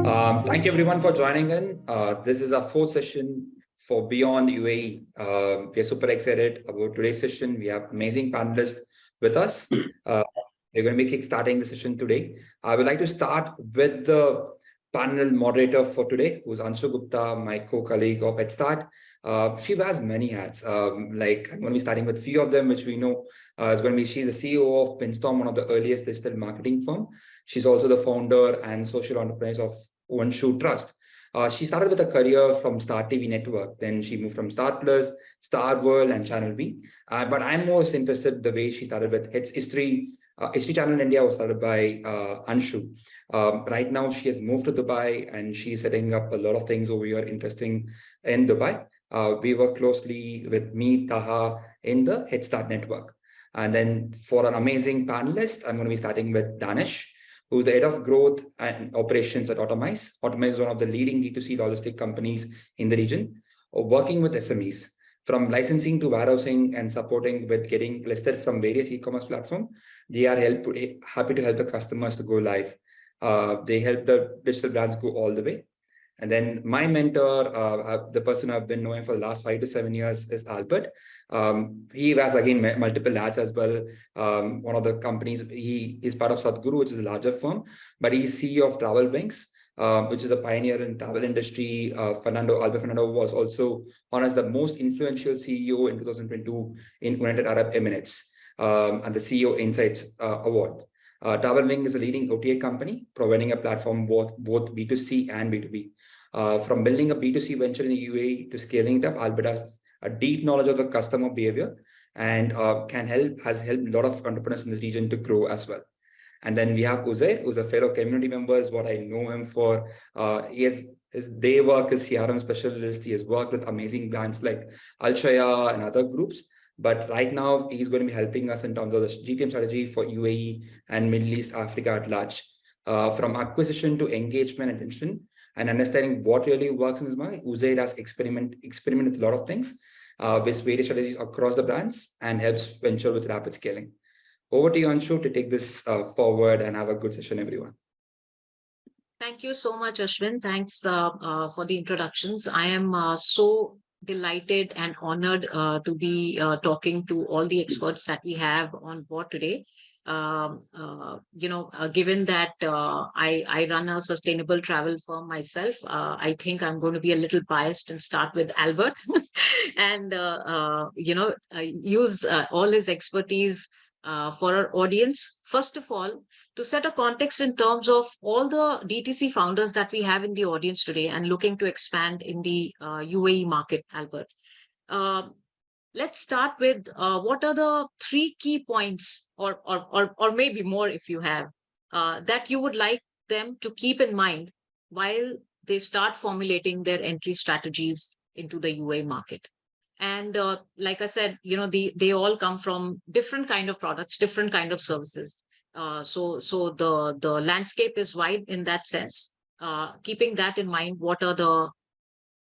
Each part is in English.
Thank you everyone for joining in. This is our fourth session for Beyond UAE. We are super excited about today's session. We have amazing panelists with us. We're going to be kickstarting the session today. I would like to start with the panel moderator for today, who's Anshu Gupta, my co-colleague of Headstart. She wears many hats. Like I'm going to be starting with a few of them, which we know is going to be, she's the CEO of Pinstorm, one of the earliest digital marketing firm. She's also the founder and social entrepreneur of One Shoe Trust. She started with a career from Star TV Network. Then she moved from Star Plus, Star World, and Channel V. But I'm most interested the way she started with History. History Channel in India was started by Anshu. Right now, she has moved to Dubai and she's setting up a lot of things over here interesting in Dubai. We work closely with me, Taha, in the Headstart network. And then for an amazing panelist, I'm going to be starting with Danish, who's the head of growth and operations at Automyze. Automyze is one of the leading D2C logistic companies in the region, working with SMEs. From licensing to warehousing and supporting with getting listed from various e-commerce platforms, they are happy to help the customers to go live. They help the digital brands go all the way. And then my mentor, the person I've been knowing for the last 5 to 7 years is Albert. He has, again, multiple hats as well. One of the companies, he is part of Sadhguru, which is a larger firm, but he's CEO of Travel Wings, which is a pioneer in travel industry. Albert Fernando was also honored as the most influential CEO in 2022 in United Arab Emirates and the CEO Insights Award. Travel Wing is a leading OTA company, providing a platform both B2C and B2B. From building a B2C venture in the UAE to scaling it up, Albert has a deep knowledge of the customer behavior and has helped a lot of entrepreneurs in this region to grow as well. And then we have Uzair, who's a fellow community member, is what I know him for. His day work is CRM specialist. He has worked with amazing brands like Alshaya and other groups. But right now, he's going to be helping us in terms of the GTM strategy for UAE and Middle East, Africa at large. From acquisition to engagement and attention and understanding what really works in his mind, Uzair has experimented with a lot of things with various strategies across the brands and helps venture with rapid scaling. Over to you, Anshu, to take this forward and have a good session, everyone. Thank you so much, Ashwin. Thanks for the introductions. I am so delighted and honored to be talking to all the experts that we have on board today. Given that I run a sustainable travel firm myself, I think I'm going to be a little biased and start with Albert and, use all his expertise for our audience. First of all, to set a context in terms of all the DTC founders that we have in the audience today and looking to expand in the UAE market, Albert. Let's start with what are the 3 key points or maybe more if you have that you would like them to keep in mind while they start formulating their entry strategies into the UAE market. And like I said, they all come from different kind of products, different kind of services. So the landscape is wide in that sense. Keeping that in mind, what are the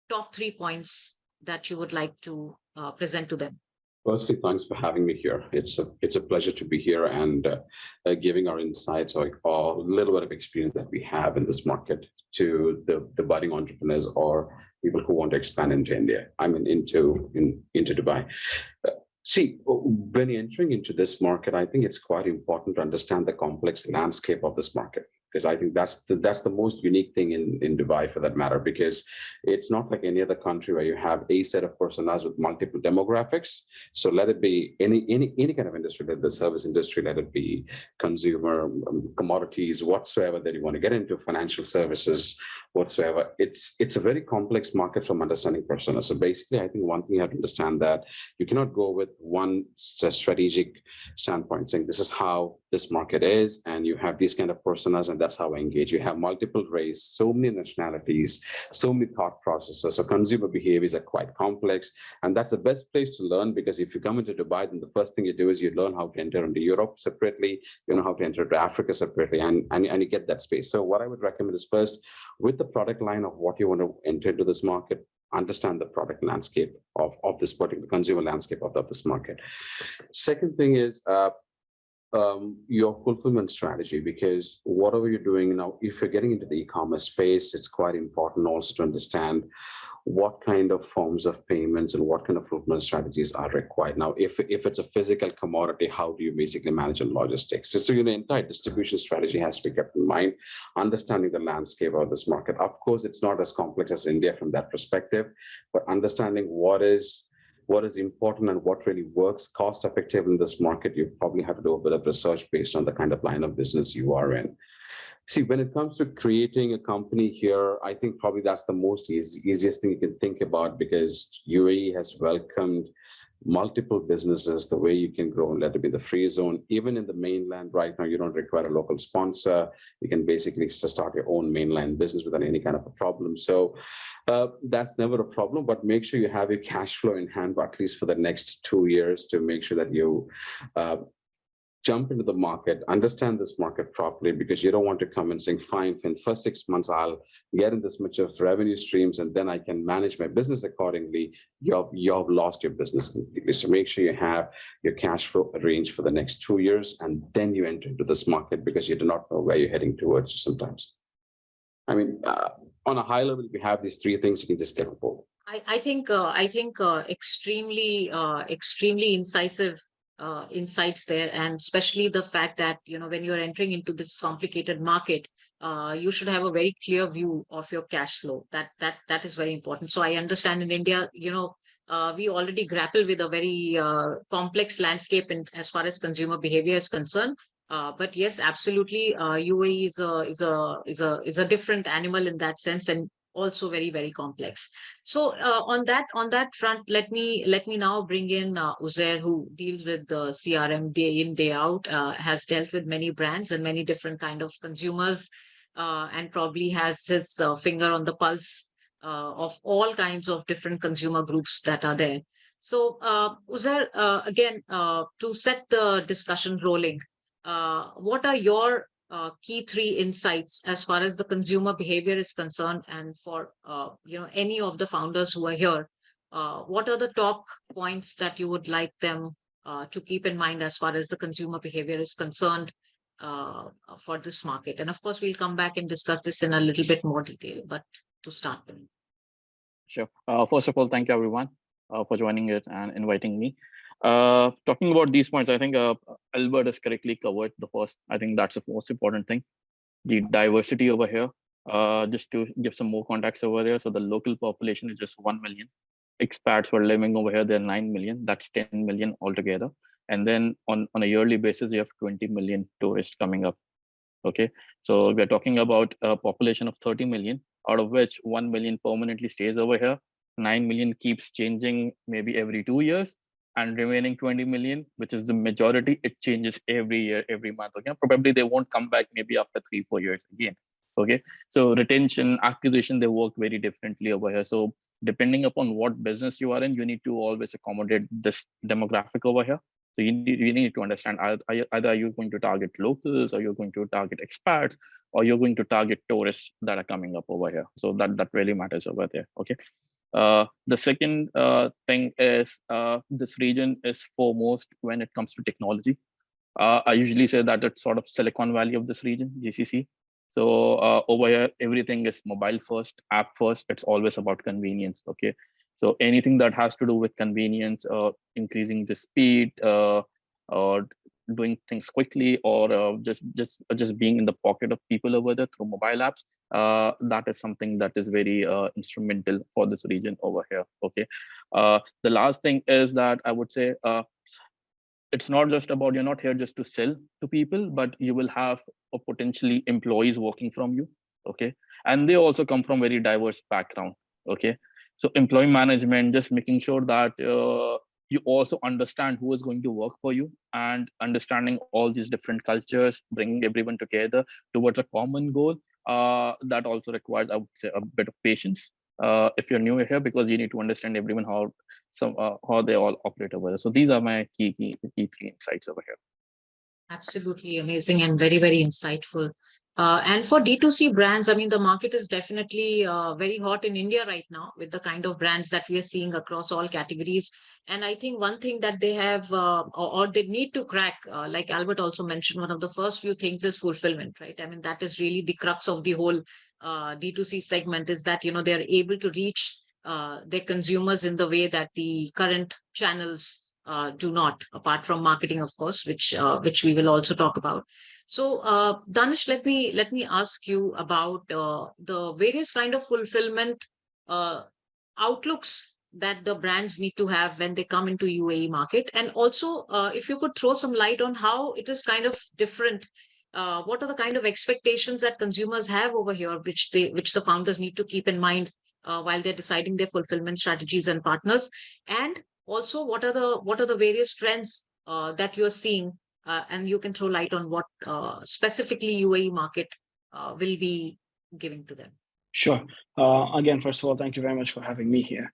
top 3 points that you would like to present to them? Firstly, thanks for having me here. It's a pleasure to be here and giving our insights or a little bit of experience that we have in this market to the budding entrepreneurs or people who want to expand into India. I mean, into Dubai. See, when you're entering into this market, I think it's quite important to understand the complex landscape of this market, because I think that's the most unique thing in Dubai, for that matter, because it's not like any other country where you have a set of personas with multiple demographics. So let it be any kind of industry, let the service industry, let it be consumer, commodities, whatsoever that you want to get into, financial services, whatsoever. It's a very complex market from understanding personas. So basically, I think one thing you have to understand that you cannot go with one strategic standpoint saying this is how this market is, and you have these kind of personas, and that's how I engage. You have multiple race, so many nationalities, so many thought processes. So consumer behaviors are quite complex, and that's the best place to learn, because if you come into Dubai, then the first thing you do is you learn how to enter into Europe separately, you know how to enter into Africa separately, and you get that space. So what I would recommend is first, with the product line of what you want to enter into this market, understand the product landscape of this particular consumer landscape of this market. Second thing is your fulfillment strategy, because whatever you're doing now, if you're getting into the e-commerce space, it's quite important also to understand what kind of forms of payments and what kind of fulfillment strategies are required. Now, if it's a physical commodity, how do you basically manage the logistics? So your entire distribution strategy has to be kept in mind, understanding the landscape of this market. Of course, it's not as complex as India from that perspective, but understanding what is important and what really works cost effective in this market, you probably have to do a bit of research based on the kind of line of business you are in. See, when it comes to creating a company here, I think probably that's the most easiest thing you can think about, because UAE has welcomed multiple businesses, the way you can grow and let it be the free zone. Even in the mainland right now, you don't require a local sponsor. You can basically start your own mainland business without any kind of a problem. So that's never a problem, but make sure you have your cash flow in hand, at least for the next 2 years, to make sure that you jump into the market, understand this market properly, because you don't want to come and saying, fine, in first 6 months, I'll get in this much of revenue streams and then I can manage my business accordingly. You've lost your business completely. So make sure you have your cash flow arranged for the next 2 years, and then you enter into this market, because you do not know where you're heading towards sometimes. I mean, on a high level, if you have these 3 things, you can just get the ball. I think extremely incisive insights there, and especially the fact that when you're entering into this complicated market, you should have a very clear view of your cash flow. That is very important. So I understand in India, we already grapple with a very complex landscape as far as consumer behavior is concerned. But yes, absolutely, UAE is a different animal in that sense, and also very, very complex. So on that front, let me now bring in Uzair, who deals with the CRM day in, day out, has dealt with many brands and many different kind of consumers, and probably has his finger on the pulse of all kinds of different consumer groups that are there. So Uzair, again, to set the discussion rolling, what are your key 3 insights as far as the consumer behavior is concerned, and for any of the founders who are here, what are the top points that you would like them to keep in mind as far as the consumer behavior is concerned for this market? And of course, we'll come back and discuss this in a little bit more detail, but to start with. Sure. First of all, thank you everyone for joining it and inviting me. Talking about these points, I think Albert has correctly covered the first. I think that's the most important thing, the diversity over here. Just to give some more context over there, so the local population is just 1 million. Expats who are living over here, they're 9 million. That's 10 million altogether. And then on a yearly basis, you have 20 million tourists coming up. Okay, so we're talking about a population of 30 million, out of which 1 million permanently stays over here. 9 million keeps changing maybe every 2 years, and remaining 20 million, which is the majority, it changes every year, every month. Okay, probably they won't come back maybe after 3-4 years again. Okay, so retention, acquisition, they work very differently over here. So depending upon what business you are in, you need to always accommodate this demographic over here. So you need to understand, either are you going to target locals, or you're going to target expats, or you're going to target tourists that are coming up over here. So that really matters over there. Okay. The second thing is this region is foremost when it comes to technology. I usually say that it's sort of Silicon Valley of this region, GCC. So over here, everything is mobile first, app first. It's always about convenience. Okay. So anything that has to do with convenience, increasing the speed, or doing things quickly, or just being in the pocket of people over there through mobile apps, that is something that is very instrumental for this region over here. Okay. The last thing is that I would say it's not just about, you're not here just to sell to people, but you will have potentially employees working from you. Okay, and they also come from very diverse background. Okay, so employee management, just making sure that you also understand who is going to work for you, and understanding all these different cultures, bringing everyone together towards a common goal. That also requires, I would say, a bit of patience if you're new here, because you need to understand everyone how they all operate over there. So these are my key 3 insights over here. Absolutely amazing and very, very insightful. And for D2C brands, I mean, the market is definitely very hot in India right now with the kind of brands that we are seeing across all categories. And I think one thing that they have or they need to crack, like Albert also mentioned, one of the first few things is fulfillment, right? I mean, that is really the crux of the whole D2C segment is that, they're able to reach their consumers in the way that the current channels do not, apart from marketing, of course, which we will also talk about. So, Danish, let me ask you about the various kind of fulfillment uh, outlooks that the brands need to have when they come into UAE market, and also if you could throw some light on how it is kind of different. What are the kind of expectations that consumers have over here, which the founders need to keep in mind while they're deciding their fulfillment strategies and partners, and also what are the various trends that you're seeing, and you can throw light on what specifically UAE market will be giving to them. Sure. Again, first of all, thank you very much for having me here.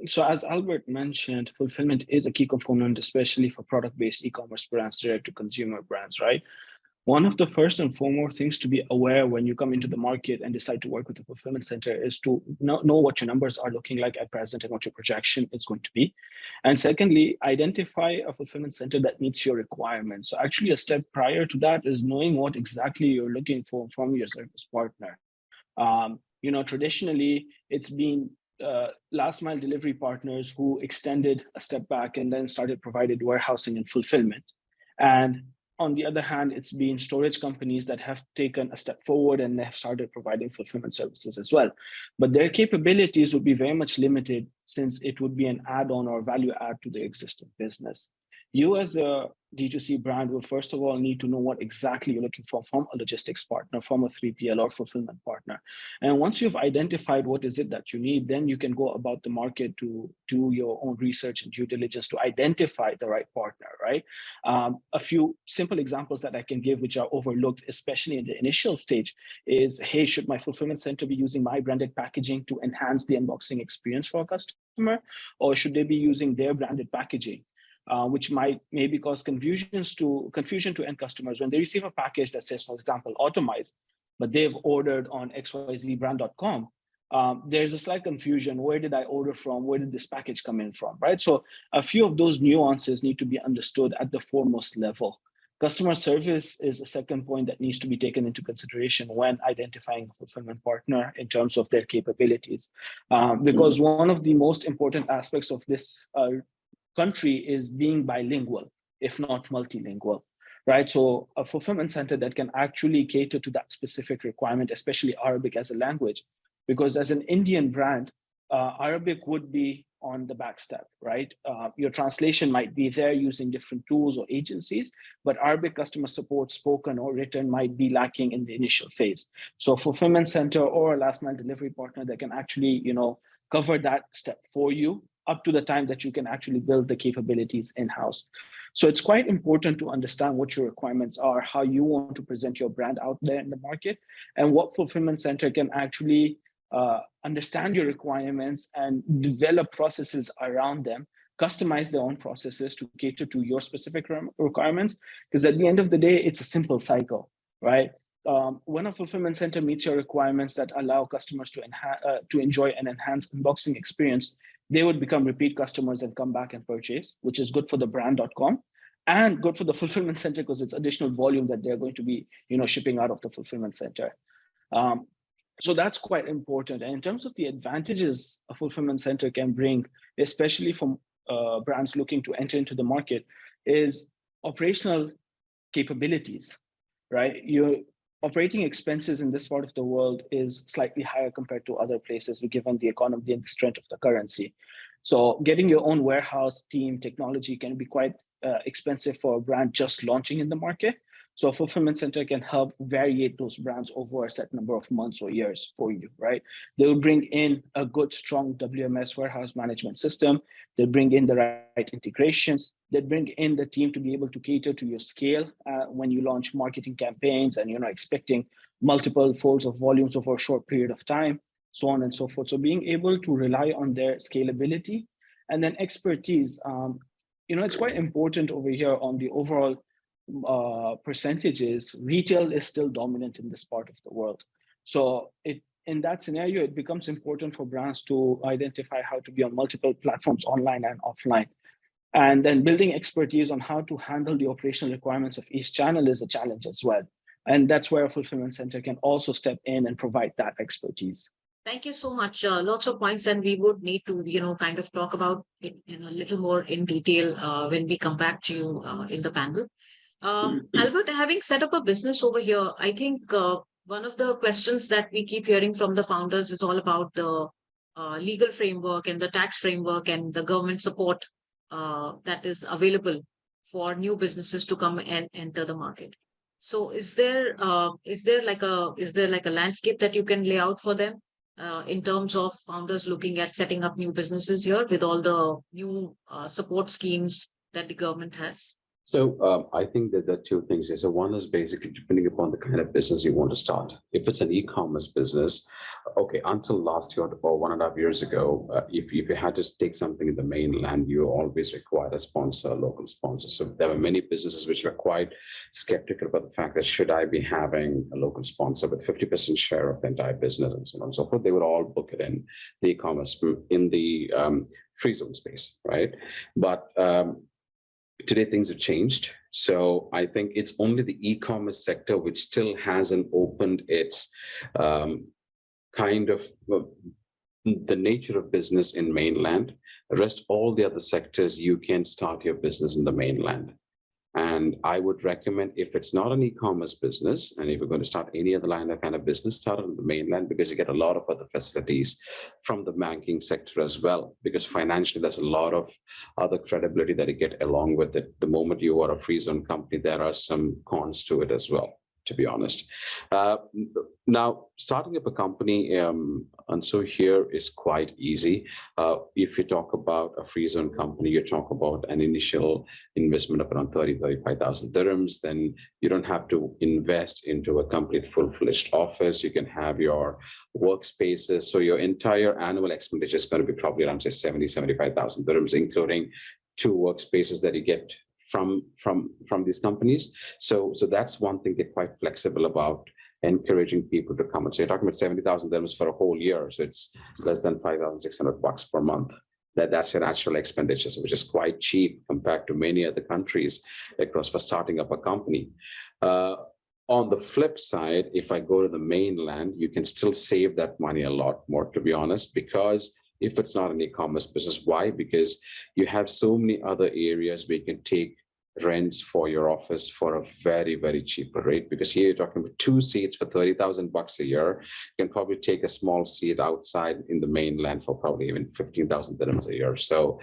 So as Albert mentioned, fulfillment is a key component, especially for product-based e-commerce brands, direct-to-consumer brands, right? One of the first and foremost things to be aware when you come into the market and decide to work with a fulfillment center is to know what your numbers are looking like at present and what your projection is going to be. And secondly, identify a fulfillment center that meets your requirements. So actually a step prior to that is knowing what exactly you're looking for from your service partner. Traditionally, it's been last mile delivery partners who extended a step back and then started provided warehousing and fulfillment. And on the other hand, it's been storage companies that have taken a step forward and have started providing fulfillment services as well. But their capabilities would be very much limited since it would be an add-on or value add to the existing business. You as a D2C brand will first of all need to know what exactly you're looking for from a logistics partner, from a 3PL or fulfillment partner. And once you've identified what is it that you need, then you can go about the market to do your own research and due diligence to identify the right partner, right? A few simple examples that I can give, which are overlooked, especially in the initial stage, is, hey, should my fulfillment center be using my branded packaging to enhance the unboxing experience for a customer? Or should they be using their branded packaging? Which maybe cause confusion to end customers when they receive a package that says, for example, Automyze, but they've ordered on xyzbrand.com. There's a slight confusion. Where did I order from? Where did this package come in from, right? So a few of those nuances need to be understood at the foremost level. Customer service is a second point that needs to be taken into consideration when identifying a fulfillment partner in terms of their capabilities. Because one of the most important aspects of this country is being bilingual, if not multilingual, right? So a fulfillment center that can actually cater to that specific requirement, especially Arabic as a language, because as an Indian brand, Arabic would be on the back step, right? Your translation might be there using different tools or agencies, but Arabic customer support, spoken or written, might be lacking in the initial phase. So a fulfillment center or a last mile delivery partner that can actually, cover that step for you up to the time that you can actually build the capabilities in-house. So it's quite important to understand what your requirements are, how you want to present your brand out there in the market, and what fulfillment center can actually understand your requirements and develop processes around them, customize their own processes to cater to your specific requirements. Because at the end of the day, it's a simple cycle, right? When a fulfillment center meets your requirements that allow customers to enjoy an enhanced unboxing experience, they would become repeat customers and come back and purchase, which is good for the brand.com and good for the fulfillment center because it's additional volume that they're going to be, shipping out of the fulfillment center. So that's quite important. And in terms of the advantages a fulfillment center can bring, especially from brands looking to enter into the market, is operational capabilities, right? Your operating expenses in this part of the world is slightly higher compared to other places, given the economy and the strength of the currency. So getting your own warehouse, team, technology can be quite expensive for a brand just launching in the market. So a fulfillment center can help variate those brands over a set number of months or years for you, right? They will bring in a good, strong WMS warehouse management system. They bring in the right integrations. They bring in the team to be able to cater to your scale when you launch marketing campaigns and you're not expecting multiple folds of volumes over a short period of time, so on and so forth. So being able to rely on their scalability and then expertise, it's quite important over here on the overall percentages, retail is still dominant in this part of the world. So in that scenario, it becomes important for brands to identify how to be on multiple platforms, online and offline. And then building expertise on how to handle the operational requirements of each channel is a challenge as well. And that's where a fulfillment center can also step in and provide that expertise. Thank you so much. Lots of points, and we would need to, kind of talk about it in a little more in detail when we come back to you in the panel. Albert, having set up a business over here, I think one of the questions that we keep hearing from the founders is all about the legal framework and the tax framework and the government support that is available for new businesses to come and enter the market. So is there like a landscape that you can lay out for them in terms of founders looking at setting up new businesses here with all the new support schemes that the government has? So I think that there are two things here. So one is basically depending upon the kind of business you want to start. If it's an e-commerce business, okay, until last year or 1.5 years ago, if you had to take something in the mainland, you always required a sponsor, a local sponsor. So there were many businesses which were quite skeptical about the fact that should I be having a local sponsor with 50% share of the entire business and so on and so forth. They would all book it in the e-commerce, in the free zone space, right? But today, things have changed. So I think it's only the e-commerce sector which still hasn't opened its kind of the nature of business in mainland. The rest, all the other sectors, you can start your business in the mainland. And I would recommend, if it's not an e-commerce business, and if you're going to start any other line of kind of business, start on the mainland, because you get a lot of other facilities from the banking sector as well, because financially there's a lot of other credibility that you get along with it. The moment you are a free zone company, there are some cons to it as well, to be honest. Now, starting up a company, and so here is quite easy. If you talk about a free zone company, you talk about an initial investment of around 35,000 dirhams, then you don't have to invest into a complete full-fledged office. You can have your workspaces. So your entire annual expenditure is going to be probably around, say, 75,000 dirhams, including 2 workspaces that you get from these companies. So that's one thing they're quite flexible about, encouraging people to come. And so you're talking about 70,000 dirhams for a whole year. So it's less than 5,600 bucks per month. That's your actual expenditure, which is quite cheap compared to many other countries across for starting up a company. On the flip side, if I go to the mainland, you can still save that money a lot more, to be honest, because if it's not an e-commerce business, why? Because you have so many other areas where you can take rents for your office for a very, very cheaper rate. Because here you're talking about 2 seats for 30,000 bucks a year. You can probably take a small seat outside in the mainland for probably even 15,000 dirhams a year. So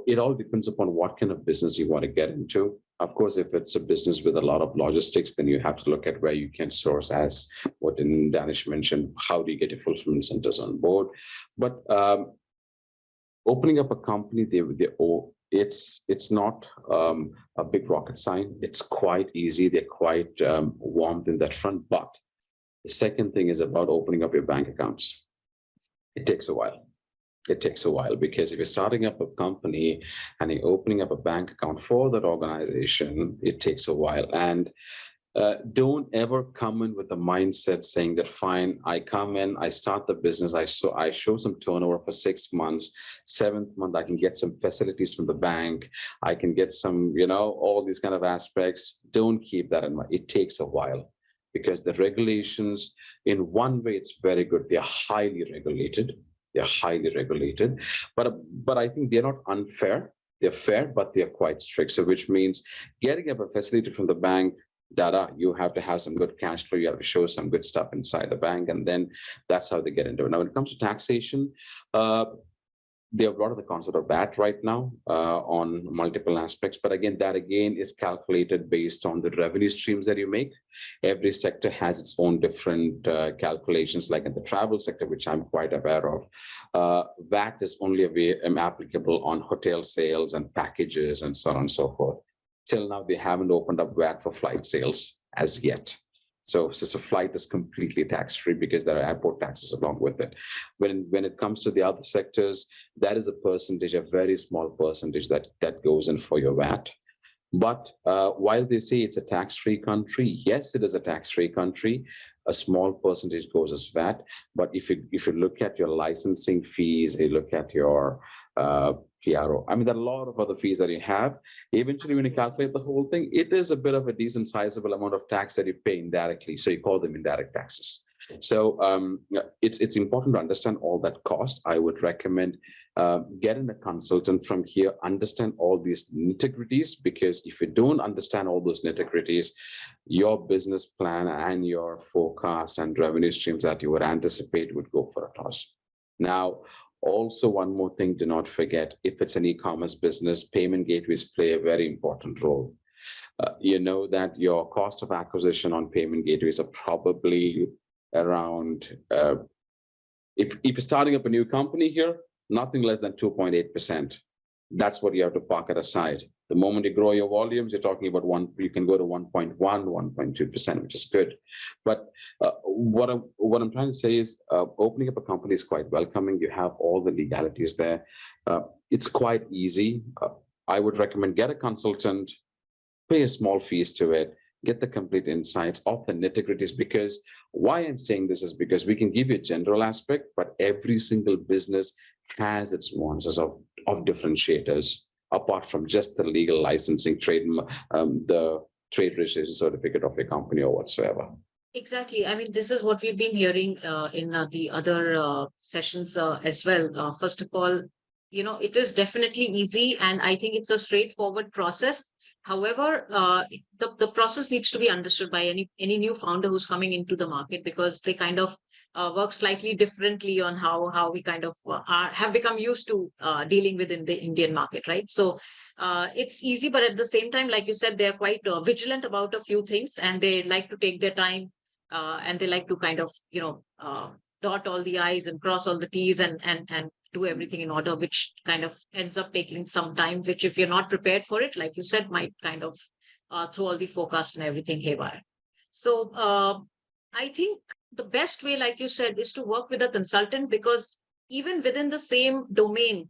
it all depends upon what kind of business you want to get into. Of course, if it's a business with a lot of logistics, then you have to look at where you can source, as what Danish mentioned, how do you get your fulfillment centers on board? But opening up a company, it's not a big rocket science. It's quite easy. They're quite warmed in that front. But the second thing is about opening up your bank accounts. It takes a while. It takes a while, because if you're starting up a company and you're opening up a bank account for that organization, it takes a while. And don't ever come in with the mindset saying that, fine, I come in, I start the business, I show some turnover for 6 months, 7th month, I can get some facilities from the bank, I can get some, all these kind of aspects. Don't keep that in mind. It takes a while, because the regulations, in one way, it's very good. They're highly regulated. But I think they're not unfair. They're fair, but they're quite strict. So which means getting up a facility from the bank, you have to have some good cash flow. You have to show some good stuff inside the bank, and then that's how they get into it. Now, when it comes to taxation, they have brought up the concept of VAT right now on multiple aspects. But again, that is calculated based on the revenue streams that you make. Every sector has its own different calculations, like in the travel sector, which I'm quite aware of. VAT is only applicable on hotel sales and packages and so on and so forth. Till now, they haven't opened up VAT for flight sales as yet. So flight is completely tax-free, because there are airport taxes along with it. When it comes to the other sectors, that is a percentage, a very small percentage that goes in for your VAT. But while they say it's a tax-free country, yes, it is a tax-free country. A small percentage goes as VAT. But if you look at your licensing fees, you look at your PRO, I mean, there are a lot of other fees that you have. Eventually, when you calculate the whole thing, it is a bit of a decent sizable amount of tax that you pay indirectly. So you call them indirect taxes. So it's important to understand all that cost. I would recommend getting a consultant from here, understand all these nitty-gritties, because if you don't understand all those nitty-gritties, your business plan and your forecast and revenue streams that you would anticipate would go for a toss. Now, also one more thing, do not forget, if it's an e-commerce business, payment gateways play a very important role. You know that your cost of acquisition on payment gateways are probably around, if you're starting up a new company here, nothing less than 2.8%. That's what you have to pocket aside. The moment you grow your volumes, you're talking about you can go to 1.1, 1.2%, which is good. But what I'm trying to say is opening up a company is quite welcoming. You have all the legalities there. It's quite easy. I would recommend get a consultant, pay a small fees to it, get the complete insights of the nitty-gritties, because why I'm saying this is because we can give you a general aspect, but every single business has its nuances of differentiators, apart from just the legal licensing, the trade registration certificate of your company or whatsoever. Exactly. I mean, this is what we've been hearing in the other sessions as well. First of all, it is definitely easy, and I think it's a straightforward process. However, the process needs to be understood by any new founder who's coming into the market, because they kind of work slightly differently on how we kind of have become used to dealing with in the Indian market, right? So it's easy, but at the same time, like you said, they're quite vigilant about a few things, and they like to take their time, and they like to kind of dot all the I's and cross all the T's and do everything in order, which kind of ends up taking some time, which if you're not prepared for it, like you said, might kind of throw all the forecast and everything haywire. So I think the best way, like you said, is to work with a consultant, because even within the same domain,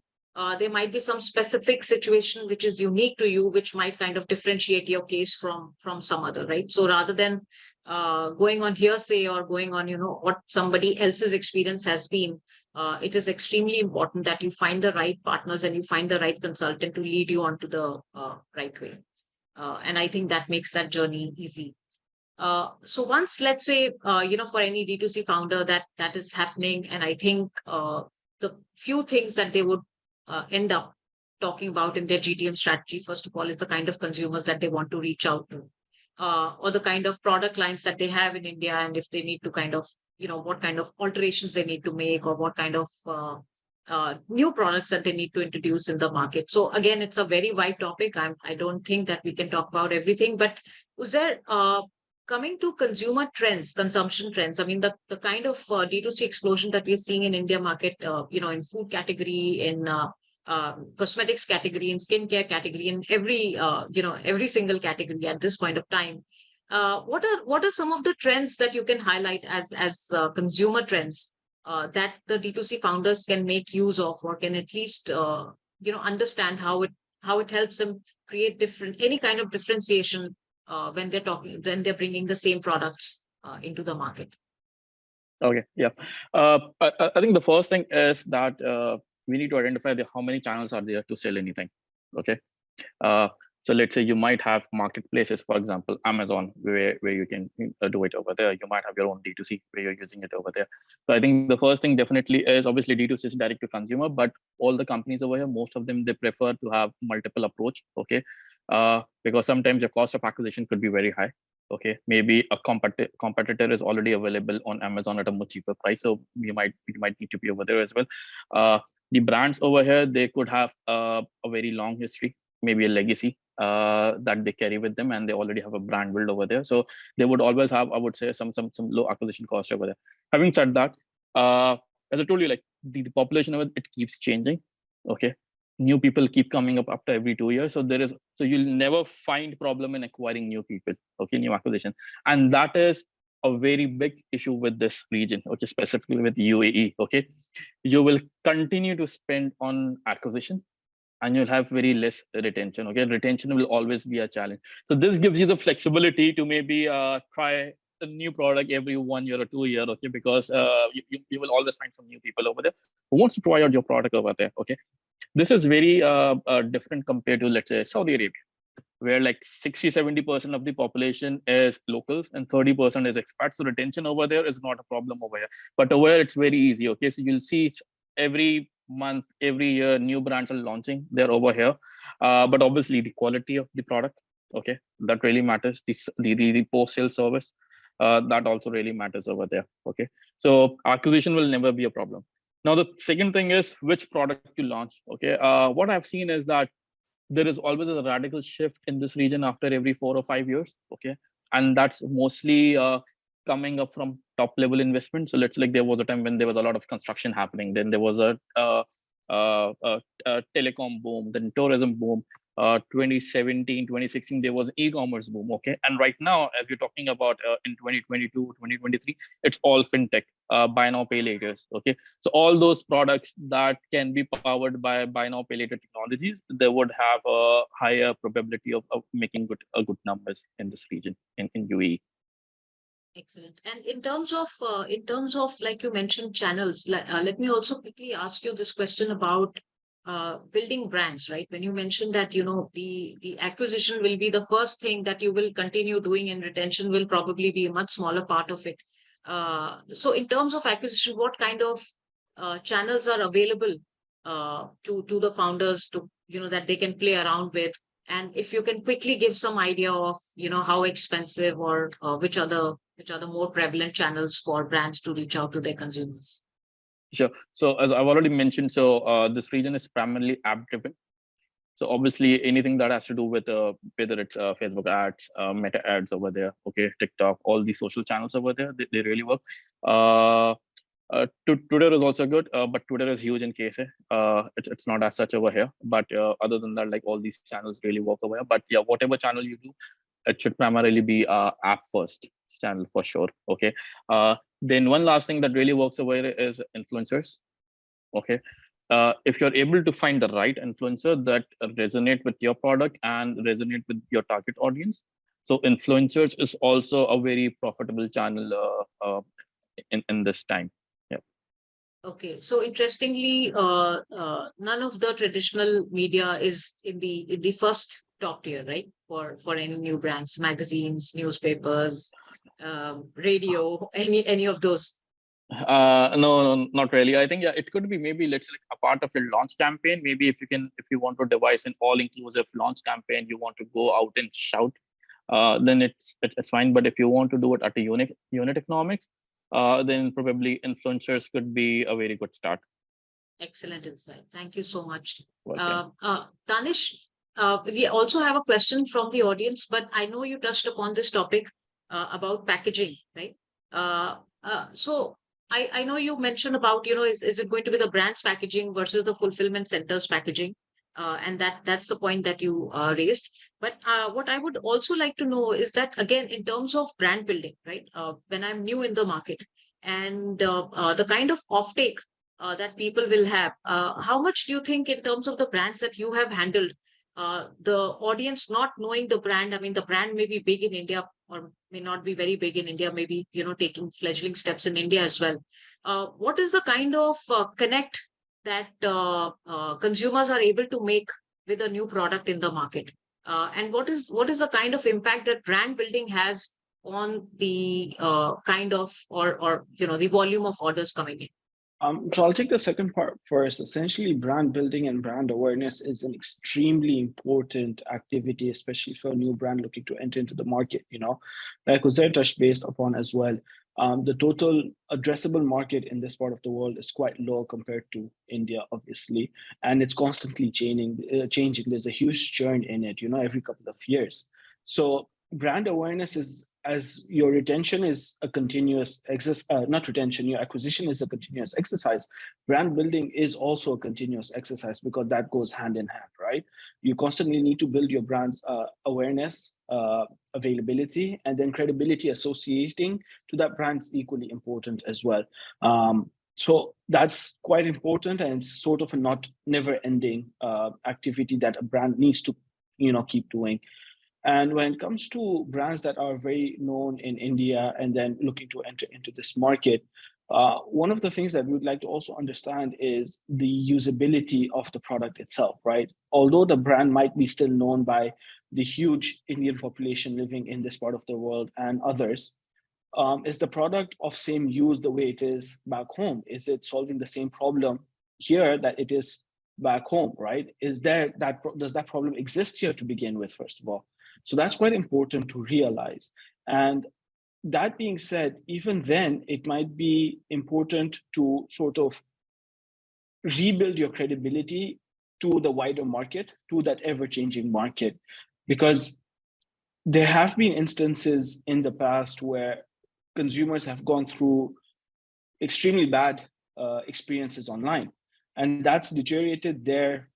there might be some specific situation which is unique to you, which might kind of differentiate your case from some other, right? So rather than going on hearsay or going on, what somebody else's experience has been, it is extremely important that you find the right partners and you find the right consultant to lead you onto the right way. And I think that makes that journey easy. So once, let's say, for any D2C founder that is happening, and I think the few things that they would end up talking about in their GTM strategy, first of all, is the kind of consumers that they want to reach out to, or the kind of product lines that they have in India, and if they need to kind of, what kind of alterations they need to make, or what kind of new products that they need to introduce in the market. So again, it's a very wide topic. I don't think that we can talk about everything, but Uzair, coming to consumer trends, consumption trends, I mean, the kind of D2C explosion that we're seeing in India market, in food category, in cosmetics category, in skincare category, in every single category at this point of time. What are some of the trends that you can highlight as consumer trends that the D2C founders can make use of, or can at least understand how it helps them create any kind of differentiation when they're bringing the same products into the market? Okay, yeah. I think the first thing is that we need to identify how many channels are there to sell anything. Okay. So let's say you might have marketplaces, for example, Amazon, where you can do it over there. You might have your own D2C where you're using it over there. So I think the first thing definitely is, obviously D2C is direct to consumer, but all the companies over here, most of them, they prefer to have multiple approach. Okay. Because sometimes your cost of acquisition could be very high. Okay, maybe a competitor is already available on Amazon at a much cheaper price, so you might need to be over there as well. The brands over here, they could have a very long history, maybe a legacy that they carry with them, and they already have a brand build over there. So they would always have, I would say, some low acquisition cost over there. Having said that, as I told you, like the population of it keeps changing. Okay, new people keep coming up after every 2 years, so you'll never find problem in acquiring new people. Okay, new acquisition, and that is a very big issue with this region. Okay, specifically with UAE. Okay, you will continue to spend on acquisition. and you'll have very less retention. Okay, retention will always be a challenge. So this gives you the flexibility to maybe try a new product every 1 year or 2 year. Okay, because you will always find some new people over there who wants to try out your product over there. Okay, this is very different compared to, let's say, Saudi Arabia, where like 60-70% of the population is locals and 30% is expats. So retention over there is not a problem over here. But over here, it's very easy. Okay, so you'll see every month, every year, new brands are launching. They're over here, but obviously the quality of the product, okay, that really matters. The post-sale service, that also really matters over there. Okay, so acquisition will never be a problem. Now the second thing is which product you launch. Okay, what I've seen is that there is always a radical shift in this region after every 4 or 5 years. Okay, and that's mostly coming up from top level investment. So let's like there was a time when there was a lot of construction happening, then there was a telecom boom, then tourism boom. 2017, 2016, there was e-commerce boom. Okay, and right now, as we're talking about in 2022, 2023, it's all fintech, buy now pay laters. Okay, so all those products that can be powered by buy now pay later technologies, they would have a higher probability of making good numbers in this region in UAE. Excellent. And in terms of like you mentioned channels, let me also quickly ask you this question about building brands, right? When you mentioned that, the acquisition will be the first thing that you will continue doing and retention will probably be a much smaller part of it. So in terms of acquisition, what kind of channels are available to the founders to, that they can play around with? And if you can quickly give some idea of, how expensive or which are the more prevalent channels for brands to reach out to their consumers. Sure. So as I've already mentioned, so this region is primarily app driven. So obviously anything that has to do with whether it's Facebook ads, Meta ads over there, okay, TikTok, all these social channels over there, they really work. Twitter is also good, but Twitter is huge in KSA. It's not as such over here. But other than that, like all these channels really work over here. But yeah, whatever channel you do, it should primarily be app first channel for sure. Okay. Then one last thing that really works over here is influencers. Okay. If you're able to find the right influencer that resonate with your product and resonate with your target audience, so influencers is also a very profitable channel in this time. Yeah. Okay, so interestingly, none of the traditional media is in the first top tier, right? For any new brands, magazines, newspapers, radio, any of those. No, not really. I think yeah, it could be maybe let's say like a part of your launch campaign. Maybe if you want to devise an all-inclusive launch campaign, you want to go out and shout, then it's fine. But if you want to do it at a unit economics, then probably influencers could be a very good start. Excellent insight. Thank you so much. Welcome. Danish, we also have a question from the audience, but I know you touched upon this topic about packaging, right? So I know you mentioned about, is it going to be the brand's packaging versus the fulfillment center's packaging? And that's the point that you raised. But what I would also like to know is that, again, in terms of brand building, right? When I'm new in the market and the kind of offtake that people will have, how much do you think in terms of the brands that you have handled, the audience not knowing the brand? I mean, the brand may be big in India or may not be very big in India, maybe, taking fledgling steps in India as well. What is the kind of connect that consumers are able to make with a new product in the market? And what is the kind of impact that brand building has on the kind of, or the volume of orders coming in? So I'll take the second part first. Essentially, brand building and brand awareness is an extremely important activity, especially for a new brand looking to enter into the market. Like Uzair touched based upon as well. The total addressable market in this part of the world is quite low compared to India, obviously, and it's constantly changing. There's a huge churn in it, every couple of years. So brand awareness is, as your retention is a continuous your acquisition is a continuous exercise. Brand building is also a continuous exercise because that goes hand in hand, right? You constantly need to build your brand's awareness, availability, and then credibility associating to that brand is equally important as well. So that's quite important, and it's sort of a not never-ending activity that a brand needs to, keep doing. And when it comes to brands that are very known in India and then looking to enter into this market, one of the things that we would like to also understand is the usability of the product itself, right? Although the brand might be still known by the huge Indian population living in this part of the world and others, is the product of same use the way it is back home? Is it solving the same problem here that it is back home, right? Does that problem exist here to begin with, first of all? So that's quite important to realize. And that being said, even then, it might be important to sort of rebuild your credibility to the wider market, to that ever-changing market, because there have been instances in the past where consumers have gone through extremely bad experiences online, and that's deteriorated their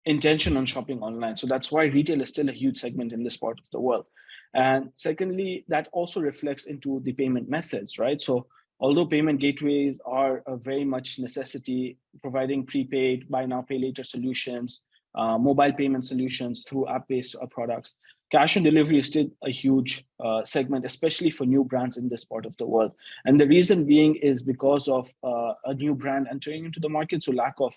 intention on shopping online. So that's why retail is still a huge segment in this part of the world. And secondly, that also reflects into the payment methods, right? So although payment gateways are a very much necessity, providing prepaid, buy now, pay later solutions, mobile payment solutions through app-based products, cash on delivery is still a huge segment, especially for new brands in this part of the world. And the reason being is because of a new brand entering into the market, so lack of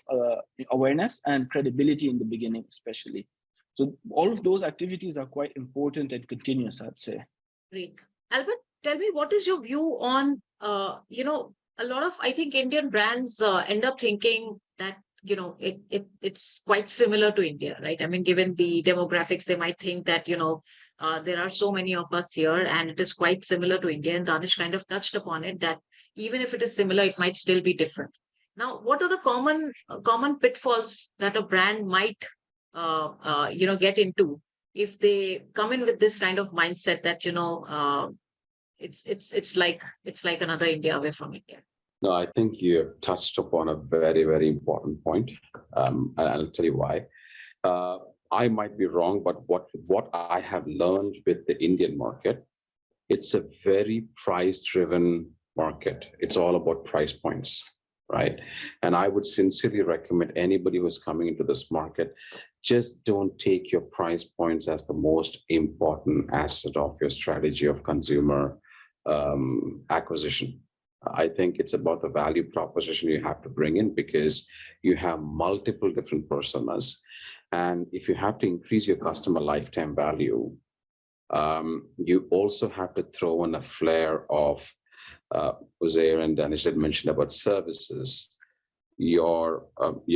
awareness and credibility in the beginning, especially. So all of those activities are quite important and continuous, I'd say. Great. Albert, tell me, what is your view on, a lot of, I think, Indian brands end up thinking that, it's quite similar to India, right? I mean, given the demographics, they might think that, there are so many of us here and it is quite similar to India. And Danish kind of touched upon it, that even if it is similar, it might still be different. Now, what are the common pitfalls that a brand might, get into if they come in with this kind of mindset that, it's like another India away from India? No, I think you have touched upon a very, very important point. And I'll tell you why. I might be wrong, but what I have learned with the Indian market, it's a very price-driven market. It's all about price points, right? And I would sincerely recommend anybody who's coming into this market, just don't take your price points as the most important asset of your strategy of consumer acquisition. I think it's about the value proposition you have to bring in, because you have multiple different personas. And if you have to increase your customer lifetime value, you also have to throw in a flair of, Uzair and Danish had mentioned about services, your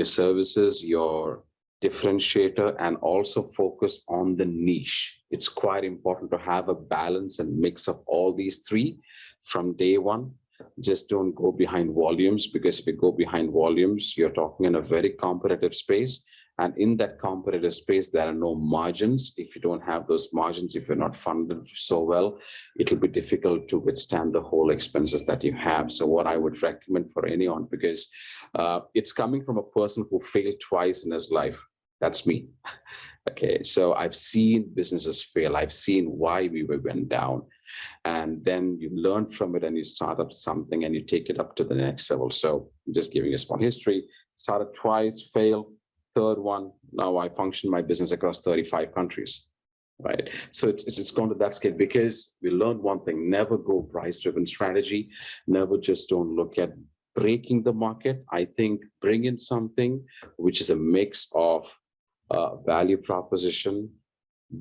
services, your differentiator, and also focus on the niche. It's quite important to have a balance and mix of all these three from day one. Just don't go behind volumes, because if you go behind volumes, you're talking in a very competitive space. And in that competitive space, there are no margins. If you don't have those margins, if you're not funded so well, it'll be difficult to withstand the whole expenses that you have. So what I would recommend for anyone, because it's coming from a person who failed twice in his life. That's me. Okay, so I've seen businesses fail. I've seen why we went down. And then you learn from it and you start up something and you take it up to the next level. So I'm just giving a small history. Started twice, failed, third one. Now I function my business across 35 countries, right? So it's gone to that scale, because we learned one thing: never go price-driven strategy. Never just don't look at breaking the market. I think bring in something which is a mix of value proposition,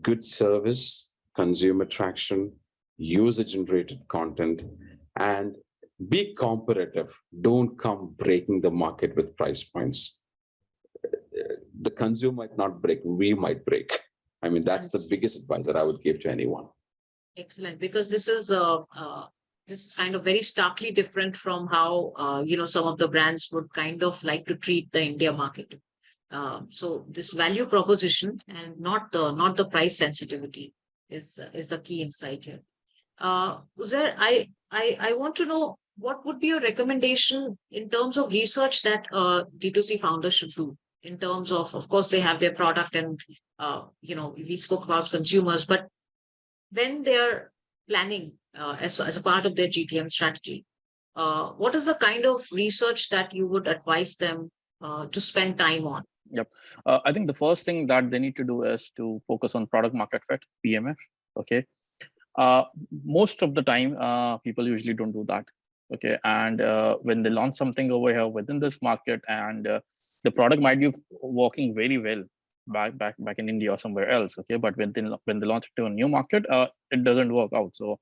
good service, consumer traction, user-generated content, and be competitive. Don't come breaking the market with price points. The consumer might not break, we might break. I mean, that's the biggest advice that I would give to anyone. Excellent, because this is kind of very starkly different from how some of the brands would kind of like to treat the India market. So this value proposition and not the price sensitivity is the key insight here. Uzair, I want to know, what would be your recommendation in terms of research that D2C founders should do, in terms of course, they have their product and, we spoke about consumers, but when they're planning as a part of their GTM strategy, what is the kind of research that you would advise them to spend time on? Yep. I think the first thing that they need to do is to focus on product market fit, PMF. Okay. Most of the time, people usually don't do that. Okay. And when they launch something over here within this market, and the product might be working very well back in India or somewhere else. Okay. But when they launch it to a new market, it doesn't work out. So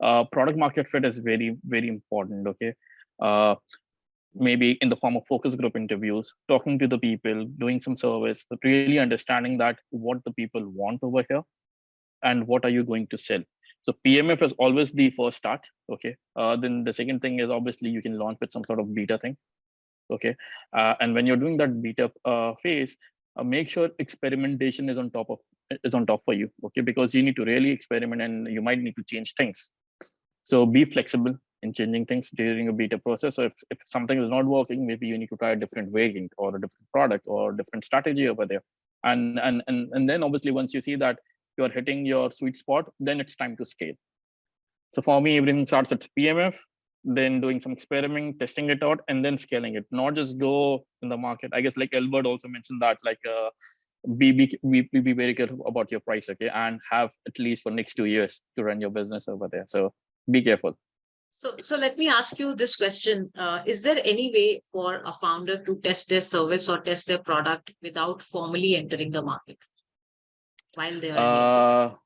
product market fit is very, very important. Okay. Uh, Maybe in the form of focus group interviews, talking to the people, doing some service, but really understanding that what the people want over here and what are you going to sell. So PMF is always the first start. Okay. Then the second thing is obviously you can launch with some sort of beta thing. Okay. And when you're doing that beta phase, make sure experimentation is on top for you. Okay. Because you need to really experiment and you might need to change things. So be flexible in changing things during a beta process. So if something is not working, maybe you need to try a different variant or a different product or a different strategy over there. And then obviously once you see that you're hitting your sweet spot, then it's time to scale. So for me, everything starts at PMF, then doing some experimenting, testing it out, and then scaling it. Not just go in the market. I guess like Albert also mentioned that like be very careful about your price, okay, and have at least for next 2 years to run your business over there. So be careful. So let me ask you this question. Is there any way for a founder to test their service or test their product without formally entering the market while they are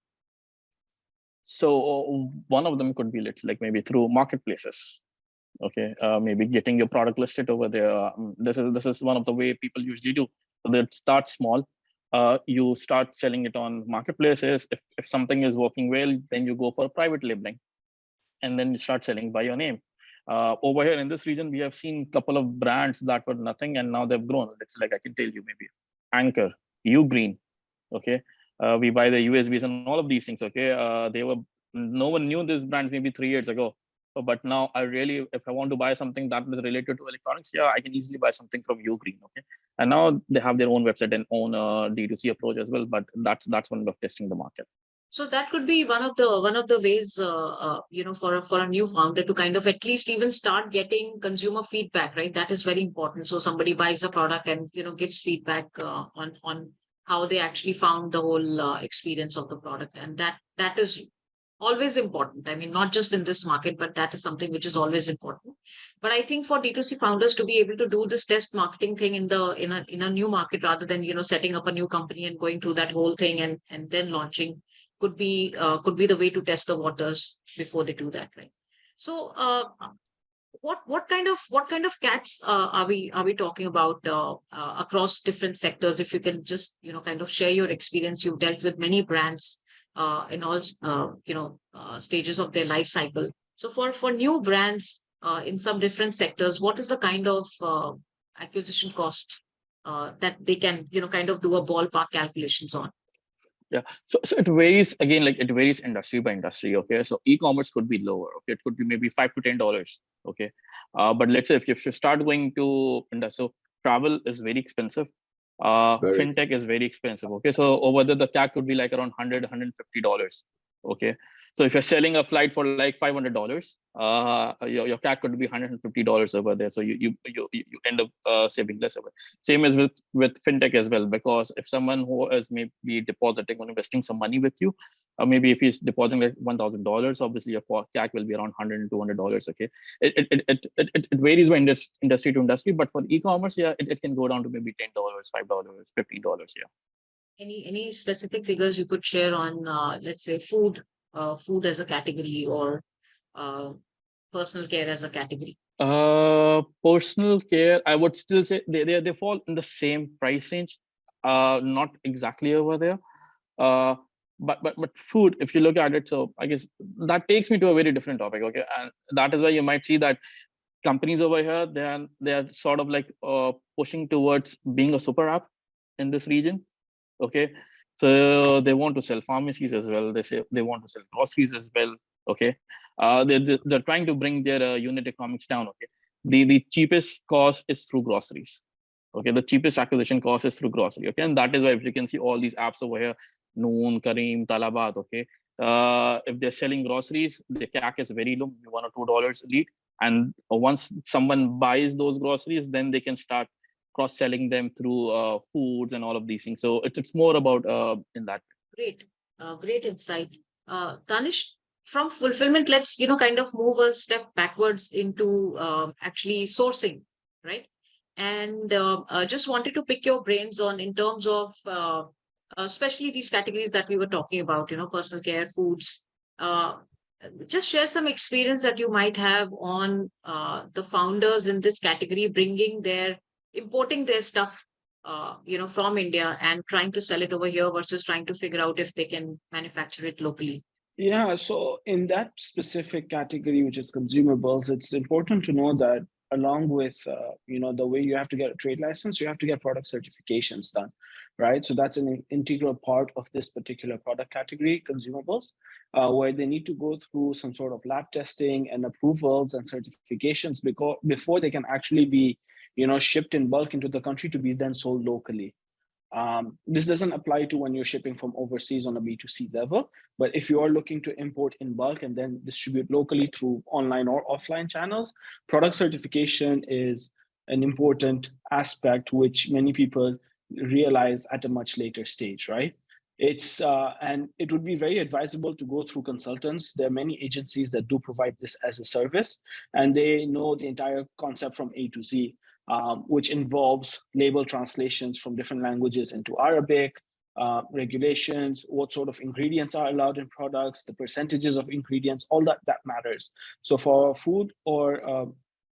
So one of them could be like maybe through marketplaces. Okay, maybe getting your product listed over there. This is one of the way people usually do. So they start small. You start selling it on marketplaces. If something is working well, then you go for private labeling, and then you start selling by your name. Over here in this region, we have seen a couple of brands that were nothing, and now they've grown. It's like I can tell you maybe Anchor, Ugreen. Okay, we buy the USBs and all of these things. Okay, no one knew these brands maybe 3 years ago. But now if I want to buy something that is related to electronics, yeah, I can easily buy something from Ugreen. Okay, and now they have their own website and own D2C approach as well. But that's one way of testing the market. So that could be one of the ways, for a new founder to kind of at least even start getting consumer feedback, right? That is very important. So somebody buys a product and gives feedback on how they actually found the whole experience of the product, and that is always important. I mean, not just in this market, but that is something which is always important. But I think for D2C founders to be able to do this test marketing thing in a new market rather than setting up a new company and going through that whole thing and then launching could be the way to test the waters before they do that, right? So what kind of cats are we talking about across different sectors? If you can just kind of share your experience. You've dealt with many brands in all stages of their life cycle. So for new brands in some different sectors, what is the kind of acquisition cost that they can kind of do a ballpark calculations on? Yeah, so it varies again, like it varies industry by industry. Okay, so e-commerce could be lower. Okay, it could be maybe $5 to $10. Okay, but let's say if you start going to industry, so travel is very expensive. Fintech is very expensive. Okay, so over there the CAC could be like around $150. Okay, so if you're selling a flight for like $500, your CAC could be $150 over there. So you end up saving less over. Same as with fintech as well, because if someone who is maybe depositing or investing some money with you, maybe if he's depositing like $1,000, obviously your CAC will be around $100 and $200. Okay, it varies by industry to industry, but for e-commerce, yeah, it can go down to maybe $10, $5, $15. Yeah. Any specific figures you could share on, let's say, food as a category, or personal care as a category? Personal care, I would still say they fall in the same price range, not exactly over there. But food, if you look at it, so I guess that takes me to a very different topic. Okay, and that is why you might see that companies over here, they are sort of like pushing towards being a super app in this region. Okay, so they want to sell pharmacies as well. They say they want to sell groceries as well. Okay, they're trying to bring their unit economics down. Okay, the cheapest cost is through groceries. Okay, the cheapest acquisition cost is through grocery. Okay, and that is why if you can see all these apps over here, Noon, Kareem, Talabat. Okay, if they're selling groceries, the CAC is very low, $1 or $2 a lead. And once someone buys those groceries, then they can start cross-selling them through foods and all of these things. So it's more about in that. Great, great insight. Danish, from fulfillment, let's kind of move a step backwards into actually sourcing, right? And just wanted to pick your brains on in terms of especially these categories that we were talking about, personal care, foods. Just share some experience that you might have on the founders in this category importing their stuff from India and trying to sell it over here versus trying to figure out if they can manufacture it locally. Yeah, so in that specific category, which is consumables, it's important to know that along with the way you have to get a trade license, you have to get product certifications done, right? So that's an integral part of this particular product category, consumables, where they need to go through some sort of lab testing and approvals and certifications before they can actually be shipped in bulk into the country to be then sold locally. This doesn't apply to when you're shipping from overseas on a B2C level, but if you are looking to import in bulk and then distribute locally through online or offline channels, product certification is an important aspect which many people realize at a much later stage, right? And it would be very advisable to go through consultants. There are many agencies that do provide this as a service, and they know the entire concept from A to Z. Which involves label translations from different languages into Arabic, regulations, what sort of ingredients are allowed in products, the percentages of ingredients, all that matters. So for a food or a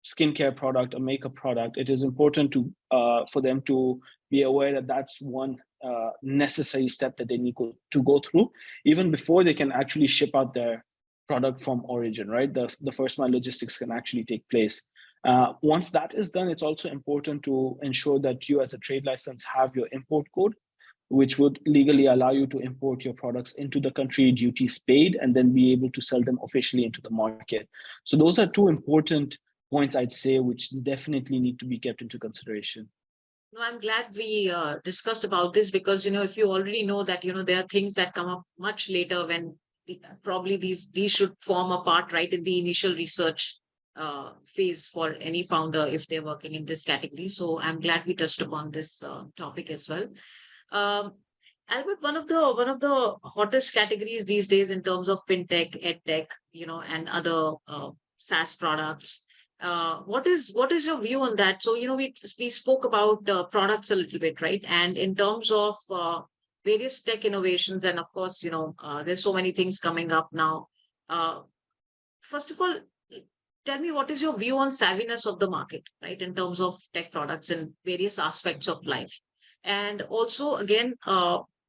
skincare product, a makeup product, it is important for them to be aware that that's one necessary step that they need to go through, even before they can actually ship out their product from origin, right? The first mile logistics can actually take place. Once that is done, it's also important to ensure that you as a trade license have your import code, which would legally allow you to import your products into the country, duties paid, and then be able to sell them officially into the market. So those are two important points, I'd say, which definitely need to be kept into consideration. No, I'm glad we discussed about this because, if you already know that, there are things that come up much later when probably these should form a part, right, in the initial research phase for any founder if they're working in this category. So I'm glad we touched upon this topic as well. Albert, one of the hottest categories these days in terms of fintech, edtech, and other SaaS products. What is your view on that? So we spoke about products a little bit, right? And in terms of various tech innovations, and of course, there's so many things coming up now. First of all, tell me what is your view on savviness of the market, right, in terms of tech products and various aspects of life, and also again,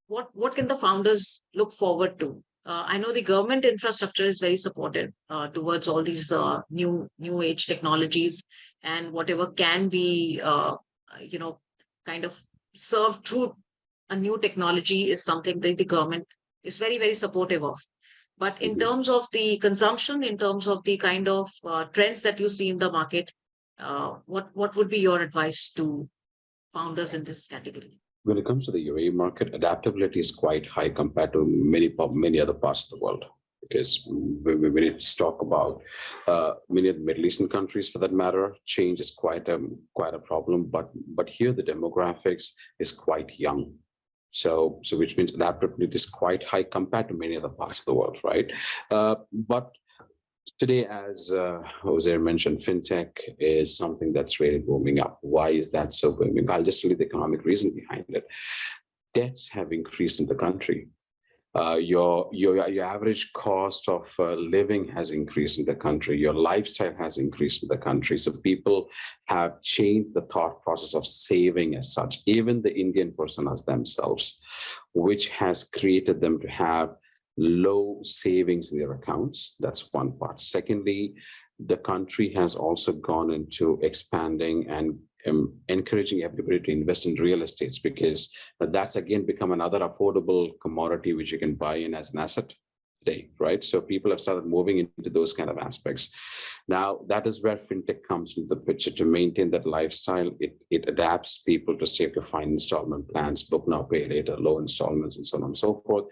what can the founders look forward to? I know the government infrastructure is very supportive towards all these new age technologies, and whatever can be kind of served through a new technology is something that the government is very, very supportive of. But in terms of the consumption, in terms of the kind of trends that you see in the market, what would be your advice to founders in this category? When it comes to the UAE market, adaptability is quite high compared to many other parts of the world. Because when we talk about many of the Middle Eastern countries, for that matter, change is quite a problem. But here the demographics is quite young. So which means adaptability is quite high compared to many other parts of the world, right? But today, as Uzair mentioned, fintech is something that's really booming up. Why is that so booming? I'll just tell you the economic reason behind it. Debts have increased in the country. Your average cost of living has increased in the country. Your lifestyle has increased in the country. So people have changed the thought process of saving as such, even the Indian personas themselves, which has created them to have low savings in their accounts. That's one part. Secondly, the country has also gone into expanding and encouraging everybody to invest in real estates, because that's again become another affordable commodity which you can buy in as an asset. today, right? So people have started moving into those kind of aspects. Now, that is where fintech comes into the picture to maintain that lifestyle. It adapts people to say, to find installment plans, book now, pay later, low installments, and so on and so forth.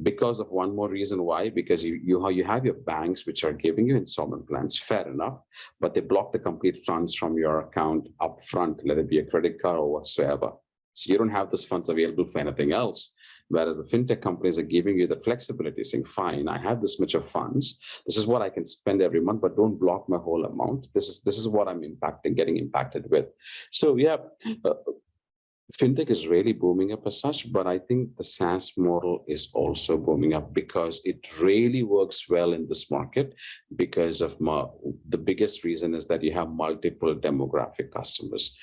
Because of one more reason why, because you have your banks which are giving you installment plans, fair enough, but they block the complete funds from your account upfront, let it be a credit card or whatsoever. So you don't have those funds available for anything else. Whereas the fintech companies are giving you the flexibility, saying, fine, I have this much of funds. This is what I can spend every month, but don't block my whole amount. This is what I'm getting impacted with. So yeah, fintech is really booming up as such, but I think the SaaS model is also booming up because it really works well in this market because of the biggest reason is that you have multiple demographic customers.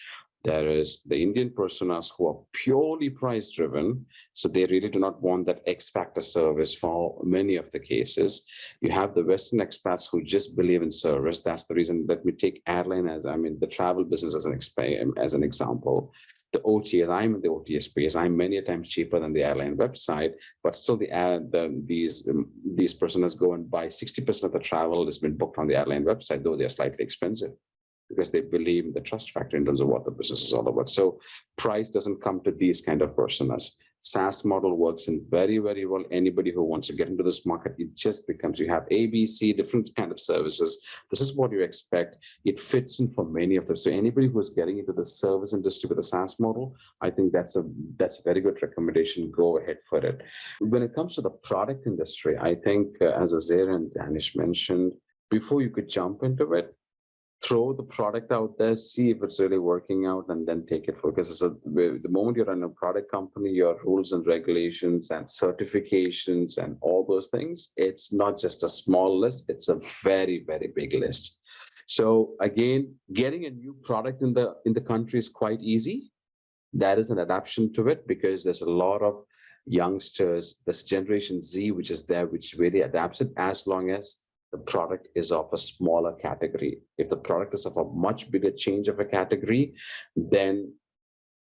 There is the Indian personas who are purely price driven. So they really do not want that X factor service for many of the cases. You have the Western expats who just believe in service. That's the reason. Let me take airline the travel business as an example. The OTAs, I'm in the OTA space. I'm many a times cheaper than the airline website, but still these personas go and buy 60% of the travel has been booked on the airline website, though they're slightly expensive, because they believe in the trust factor in terms of what the business is all about. So price doesn't come to these kind of personas. SaaS model works in very, very well. Anybody who wants to get into this market, it just becomes, you have A, B, C, different kind of services. This is what you expect. It fits in for many of them. So anybody who's getting into the service industry with a SaaS model, I think that's a very good recommendation. Go ahead for it. When it comes to the product industry, I think as Uzair and Danish mentioned, before you could jump into it, throw the product out there, see if it's really working out, and then take it for, because the moment you're in a product company, your rules and regulations and certifications and all those things, it's not just a small list, it's a very, very big list. So again, getting a new product in the country is quite easy. That is an adaptation to it because there's a lot of youngsters, this generation Z, which is there, which really adapts it as long as the product is of a smaller category. If the product is of a much bigger change of a category, then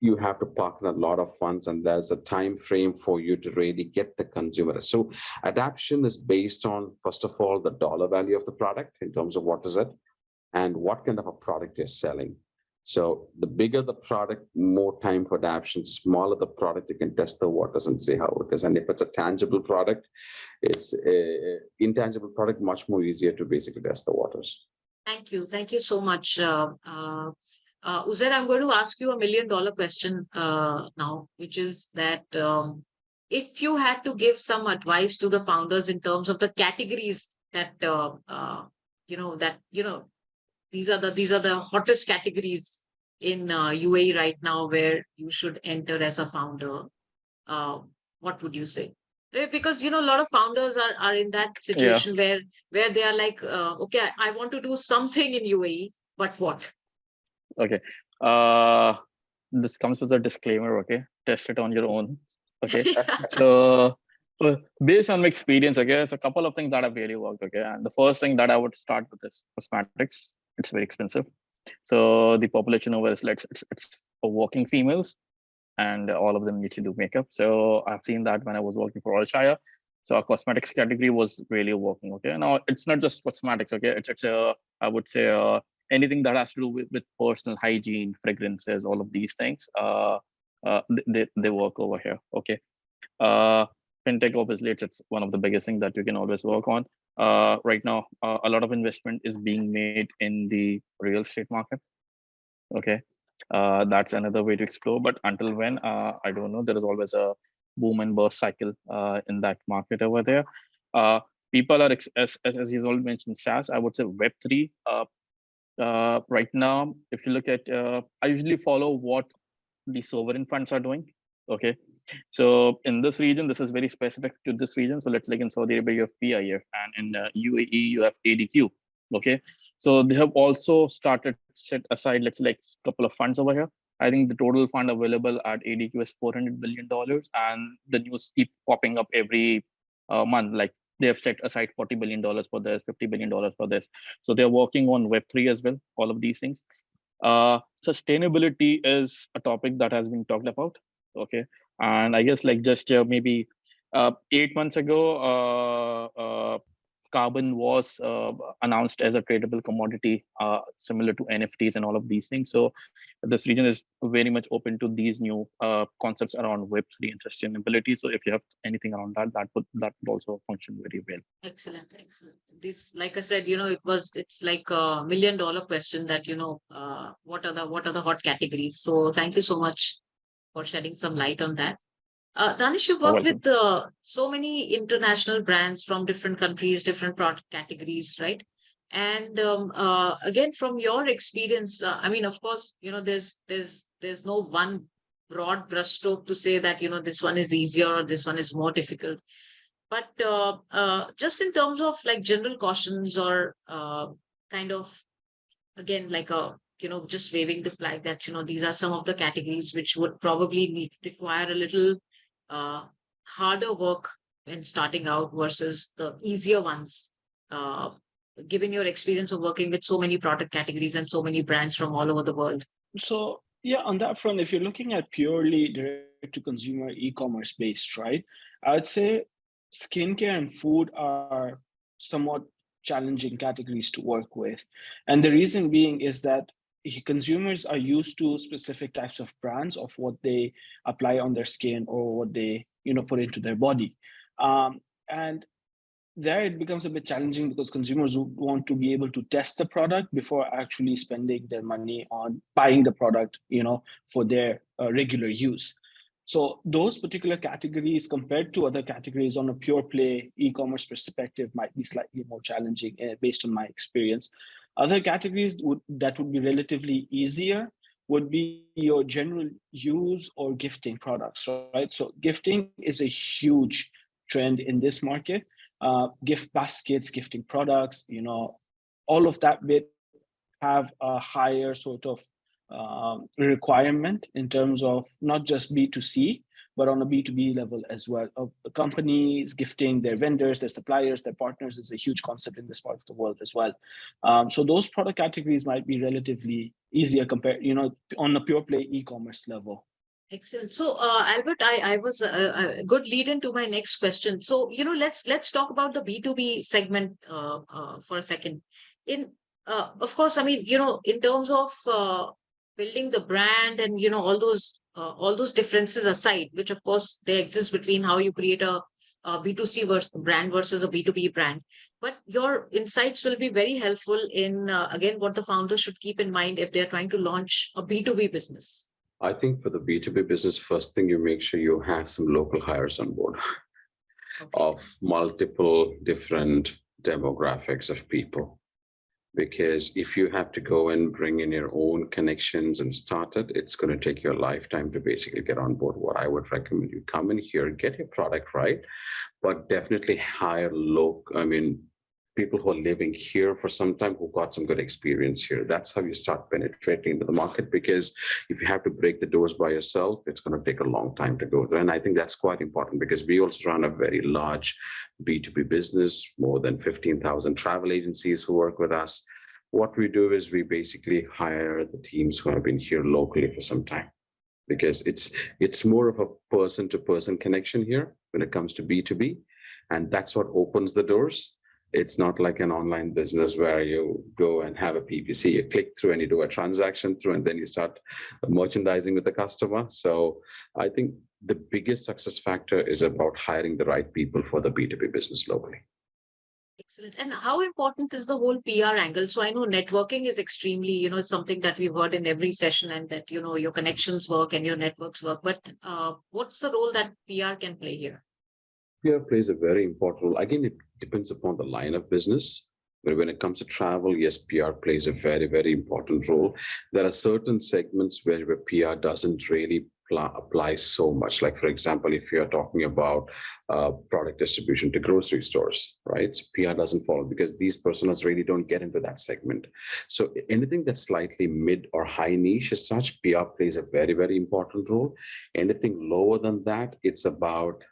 you have to park in a lot of funds and there's a time frame for you to really get the consumer. So adaptation is based on, first of all, the dollar value of the product in terms of what is it and what kind of a product you're selling. So the bigger the product, more time for adaptation. Smaller the product, you can test the waters and see how it is. And if it's a tangible product, it's an intangible product, much more easier to basically test the waters. Thank you. Thank you so much. Uzair, I'm going to ask you $1 million question now, which is that if you had to give some advice to the founders in terms of the categories that, these are the hottest categories in UAE right now where you should enter as a founder, what would you say? Because a lot of founders are in that situation where they are like, okay, I want to do something in UAE, but what? Okay. This comes with a disclaimer. Okay, test it on your own. Okay. So based on my experience, okay, so a couple of things that have really worked. Okay, and the first thing that I would start with is cosmetics. It's very expensive. So the population over is it's for working females, and all of them need to do makeup. So I've seen that when I was working for Alshire. So our cosmetics category was really working. Okay, now it's not just cosmetics. Okay, it's I would say anything that has to do with personal hygiene, fragrances, all of these things. They work over here. Okay. Fintech, obviously, it's one of the biggest things that you can always work on. Right now, a lot of investment is being made in the real estate market. Okay, that's another way to explore. But until when, I don't know. There is always a boom and bust cycle in that market over there. People are, as he's already mentioned, SaaS. I would say Web3. Right now, if you look at, I usually follow what the sovereign funds are doing. Okay, so in this region, this is very specific to this region. So let's like in Saudi Arabia, you have PIF, and in UAE, you have ADQ. Okay, so they have also started set aside, let's say, like a couple of funds over here. I think the total fund available at ADQ is $400 billion, and the news keep popping up every month. Like they have set aside $40 billion for this, $50 billion for this. So they're working on Web3 as well. All of these things. Sustainability is a topic that has been talked about. Okay, and I guess like just maybe 8 months ago, carbon was announced as a tradable commodity, similar to NFTs and all of these things. So this region is very much open to these new concepts around Web3 and sustainability. So if you have anything around that, that would also function very well. Excellent, excellent. This, like I said, it's like $1 million question that, what are the hot categories? So thank you so much for shedding some light on that. Danish, you worked with so many international brands from different countries, different product categories, right? And again, from your experience, I mean, of course, there's no one broad brushstroke to say that this one is easier or this one is more difficult. But just in terms of like general cautions or kind of, again, like just waving the flag that these are some of the categories which would probably require a little harder work when starting out versus the easier ones, given your experience of working with so many product categories and so many brands from all over the world? So yeah, on that front, if you're looking at purely direct to consumer e-commerce based, right, I'd say skincare and food are somewhat challenging categories to work with. And the reason being is that consumers are used to specific types of brands of what they apply on their skin or what they put into their body, and there it becomes a bit challenging because consumers want to be able to test the product before actually spending their money on buying the product for their regular use. So those particular categories compared to other categories on a pure play e-commerce perspective might be slightly more challenging based on my experience. Other categories that would be relatively easier would be your general use or gifting products, right? So gifting is a huge trend in this market. Gift baskets, gifting products, all of that bit have a higher sort of requirement in terms of not just B2C, but on a B2B level as well. Companies gifting their vendors, their suppliers, their partners is a huge concept in this part of the world as well. So those product categories might be relatively easier compared, on a pure play e-commerce level. Excellent. So, Albert, I was a good lead into my next question. So, let's talk about the B2B segment for a second. Of course, I mean, in terms of building the brand and all those differences aside, which of course they exist between how you create a B2C brand versus a B2B brand. But your insights will be very helpful in again what the founders should keep in mind if they're trying to launch a B2B business. I think for the B2B business, first thing you make sure you have some local hires on board of multiple different demographics of people. Because if you have to go and bring in your own connections and start it, it's going to take you a lifetime to basically get on board. What I would recommend, you come in here, get your product right, but definitely hire people who are living here for some time, who got some good experience here. That's how you start penetrating into the market, because if you have to break the doors by yourself, it's going to take a long time to go there. And I think that's quite important because we also run a very large B2B business, more than 15,000 travel agencies who work with us. What we do is we basically hire the teams who have been here locally for some time, because it's more of a person-to-person connection here when it comes to B2B. And that's what opens the doors. It's not like an online business where you go and have a PPC, you click through and you do a transaction through, and then you start merchandising with the customer. So I think the biggest success factor is about hiring the right people for the B2B business locally. Excellent. And how important is the whole PR angle? So I know networking is extremely, something that we've heard in every session, and that, your connections work and your networks work. But what's the role that PR can play here? PR plays a very important role. Again, it depends upon the line of business. But when it comes to travel, yes, PR plays a very, very important role. There are certain segments where PR doesn't really apply so much. Like, for example, if you're talking about product distribution to grocery stores, right? So PR doesn't follow because these personas really don't get into that segment. So anything that's slightly mid or high niche as such, PR plays a very, very important role. Anything lower than that, it's about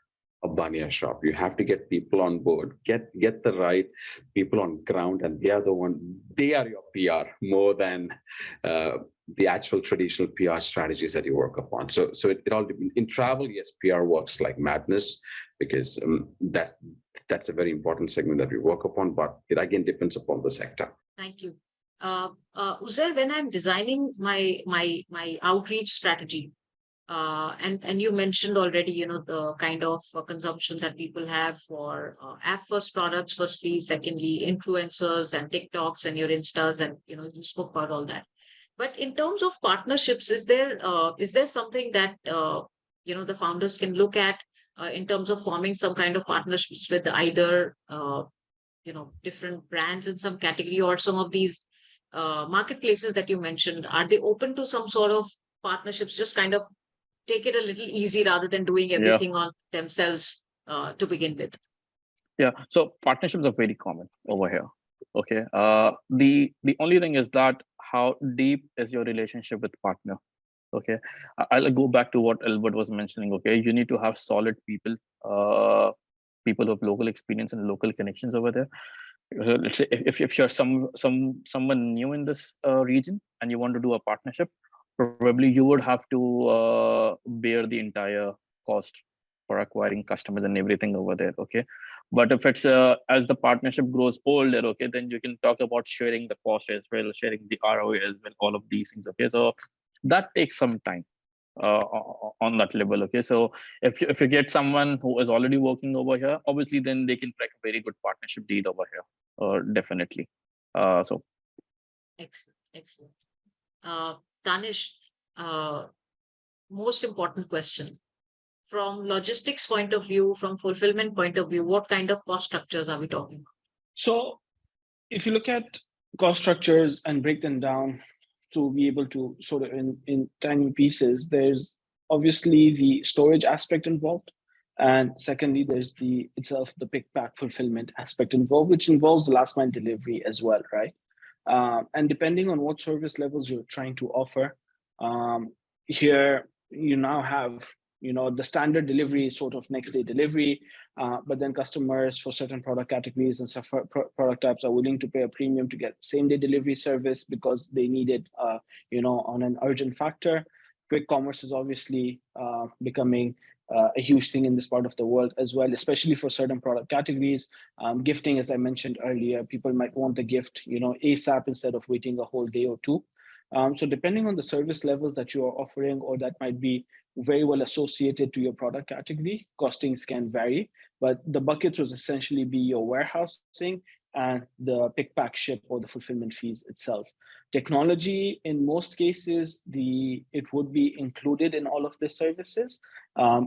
a banya shop. You have to get people on board, get the right people on ground, and they are your PR more than the actual traditional PR strategies that you work upon. So it all in travel, yes, PR works like madness because that's a very important segment that we work upon, but it again depends upon the sector. Thank you. Uzair, when I'm designing my outreach strategy, and you mentioned already, the kind of consumption that people have for app first products, firstly, secondly, influencers and TikToks and your Instas, and you spoke about all that. But in terms of partnerships, is there something that the founders can look at in terms of forming some kind of partnerships with either different brands in some category, or some of these marketplaces that you mentioned? Are they open to some sort of partnerships, just kind of take it a little easy rather than doing everything on themselves to begin with? Yeah, so partnerships are very common over here. Okay, the only thing is that how deep is your relationship with partner? Okay, I'll go back to what Albert was mentioning. Okay, you need to have solid people, people of local experience and local connections over there. Let's say if you're someone new in this region and you want to do a partnership, probably you would have to bear the entire cost for acquiring customers and everything over there. Okay, but if it's as the partnership grows older, okay, then you can talk about sharing the cost as well, sharing the ROI as well, all of these things. Okay, so that takes some time on that level. Okay, so if you get someone who is already working over here, obviously then they can crack a very good partnership deal over here, definitely. So excellent. Danish, most important question. From logistics point of view, from fulfillment point of view, what kind of cost structures are we talking about? So if you look at cost structures and break them down to be able to sort of in tiny pieces, there's obviously the storage aspect involved. And secondly, there's the pick pack fulfillment aspect involved, which involves the last mile delivery as well, right? And depending on what service levels you're trying to offer, here you now have the standard delivery is sort of next day delivery, but then customers for certain product categories and product types are willing to pay a premium to get same day delivery service because they need it on an urgent factor. Quick commerce is obviously becoming a huge thing in this part of the world as well, especially for certain product categories. Gifting, as I mentioned earlier, people might want the gift ASAP instead of waiting a whole day or two. So depending on the service levels that you are offering, or that might be very well associated to your product category, costings can vary, but the buckets will essentially be your warehousing and the pick, pack, ship, or the fulfillment fees itself. Technology, in most cases, it would be included in all of the services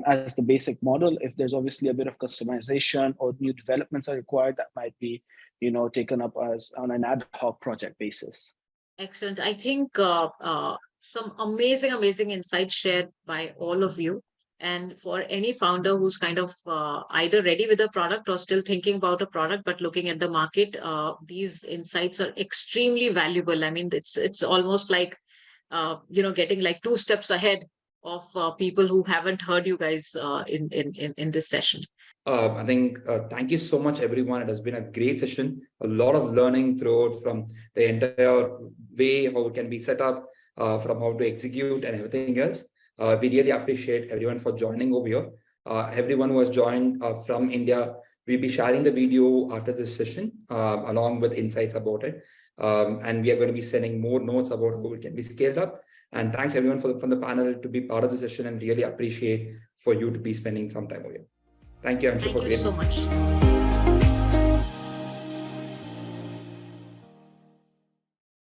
as the basic model. If there's obviously a bit of customization or new developments are required, that might be taken up as on an ad hoc project basis. Excellent. I think some amazing insights shared by all of you. And for any founder who's kind of either ready with a product or still thinking about a product but looking at the market, these insights are extremely valuable. I mean, it's almost like getting like 2 steps ahead of people who haven't heard you guys in this session. I think thank you so much, everyone. It has been a great session. A lot of learning throughout from the entire way how it can be set up, from how to execute and everything else. We really appreciate everyone for joining over here. Everyone who has joined from India, we'll be sharing the video after this session along with insights about it. And we are going to be sending more notes about how it can be scaled up. And thanks everyone from the panel to be part of the session, and really appreciate for you to be spending some time over here. Thank you, Anshu, Thank you so much.